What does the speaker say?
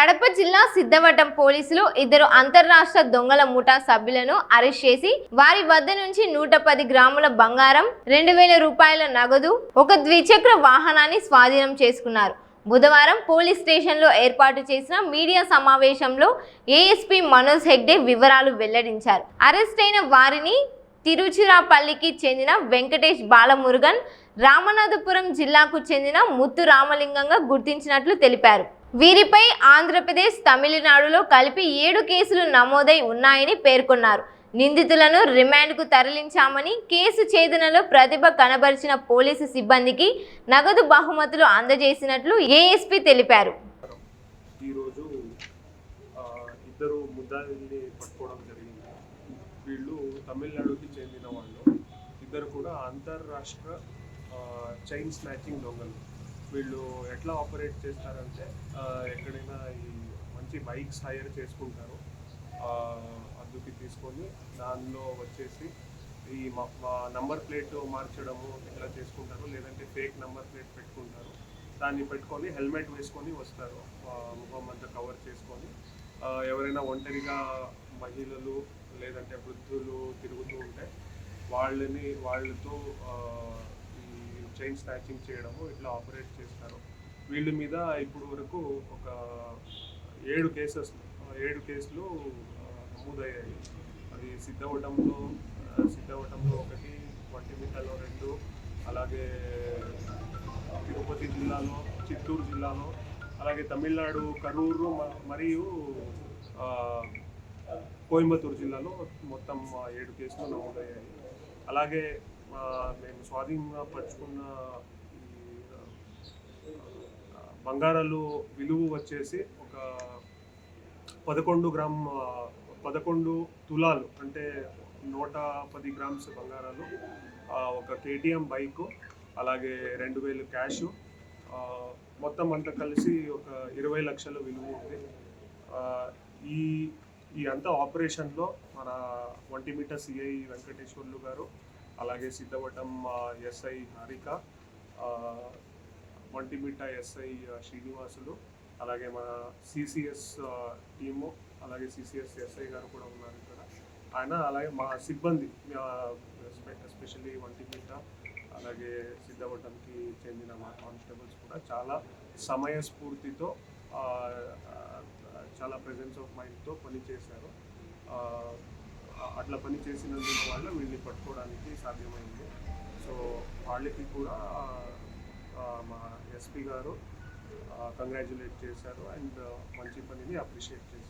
కడప జిల్లా సిద్ధవటం పోలీసులు ఇద్దరు అంతర్రాష్ట్ర దొంగల ముఠా సభ్యులను అరెస్ట్ చేసి వారి వద్ద నుంచి 110 గ్రాముల బంగారం, 2000 రూపాయల నగదు, ఒక ద్విచక్ర వాహనాన్ని స్వాధీనం చేసుకున్నారు. బుధవారం పోలీస్ స్టేషన్లో ఏర్పాటు చేసిన మీడియా సమావేశంలో ఏఎస్పీ మనోజ్ హెగ్డే వివరాలు వెల్లడించారు. అరెస్ట్ అయిన వారిని తిరుచిరాపల్లికి చెందిన వెంకటేష్ బాలమురుగన్, రామనాథపురం జిల్లాకు చెందిన ముత్తు రామలింగంగా గుర్తించినట్లు తెలిపారు. వీరిపై ఆంధ్రప్రదేశ్, తమిళనాడులో కలిపి 7 కేసులు నమోదై ఉన్నాయని పేర్కొన్నారు. నిందితులను రిమాండ్కు తరలించామని, కేసు ఛేదనలో ప్రతిభ కనబరిచిన పోలీసు సిబ్బందికి నగదు బహుమతులు అందజేసినట్లు ఏఎస్పీ తెలిపారు. ఈరోజు ఇద్దరు ముద్దాయిల్ని పట్టుకోవడం జరిగింది. వీళ్ళు తమిళనాడుకి చెందిన వాళ్ళు. ఇద్దరు కూడా అంతర్రాష్ట్ర చైన్ స్నాచింగ్ దొంగలు. వీళ్ళు ఎట్లా ఆపరేట్ చేస్తారంటే ఎక్కడైనా ఈ మంచి బైక్స్ హైర్ చేసుకుంటారు, అద్దెకి తీసుకొని దానిలో వచ్చేసి ఈ నంబర్ ప్లేట్ మార్చడము ఇట్లా చేసుకుంటారు, లేదంటే ఫేక్ నంబర్ ప్లేట్ పెట్టుకుంటారు. దాన్ని పెట్టుకొని హెల్మెట్ వేసుకొని వస్తారు, ముఖం అంతా కవర్ చేసుకొని. ఎవరైనా ఒంటరిగా మహిళలు లేదంటే వృద్ధులు తిరుగుతూ ఉంటే వాళ్ళతో చైన్ స్నాచింగ్ చేయడము ఇట్లా ఆపరేట్ చేస్తారు. వీళ్ళ మీద ఇప్పుడు వరకు ఒక 7 కేసులు నమోదయ్యాయి. అది సిద్ధవటంలో ఒకటి, వంటిమిట్టలో 2, అలాగే తిరుపతి జిల్లాలో, చిత్తూరు జిల్లాలో, అలాగే తమిళనాడు కరూరు మరియు కోయంబత్తూరు జిల్లాలో మొత్తం 7 కేసులు నమోదయ్యాయి. అలాగే మేము స్వాధీనపరుచుకున్న బంగారాలు విలువ వచ్చేసి ఒక 11 తులాలు, అంటే 110 గ్రామ్స్ బంగారాలు, ఒక KTM బైకు, అలాగే 2000 క్యాషు, మొత్తం అంతా కలిసి ఒక 20 లక్షల విలువ ఉంది. ఈ అంతా ఆపరేషన్లో మన ఒంటిమిట్ట సిఐ వెంకటేశ్వర్లు గారు, అలాగే సిద్ధవటం ఎస్ఐ హారిక, ఒంటిమిట్ట ఎస్ఐ శ్రీనివాసులు, అలాగే మన సిసిఎస్ టీము, అలాగే సిసిఎస్ ఎస్ఐ గారు కూడా ఉన్నారు ఇక్కడ. అలాగే మా సిబ్బంది, ఎస్పెషల్లీ ఒంటిమిట్ట అలాగే సిద్ధవటంకి చెందిన మా కానిస్టేబుల్స్ కూడా చాలా సమయస్ఫూర్తితో, చాలా ప్రెజెన్స్ ఆఫ్ మైండ్తో పనిచేశారు. అట్లా పని చేసినందున వల్ల వీళ్ళని పట్టుకోవడానికి సాధ్యమైంది. సో వాళ్ళకి కూడా మా ఎస్పీ గారు కంగ్రాచ్యులేట్ చేశారు అండ్ మంచి పనిని అప్రిషియేట్ చేశారు.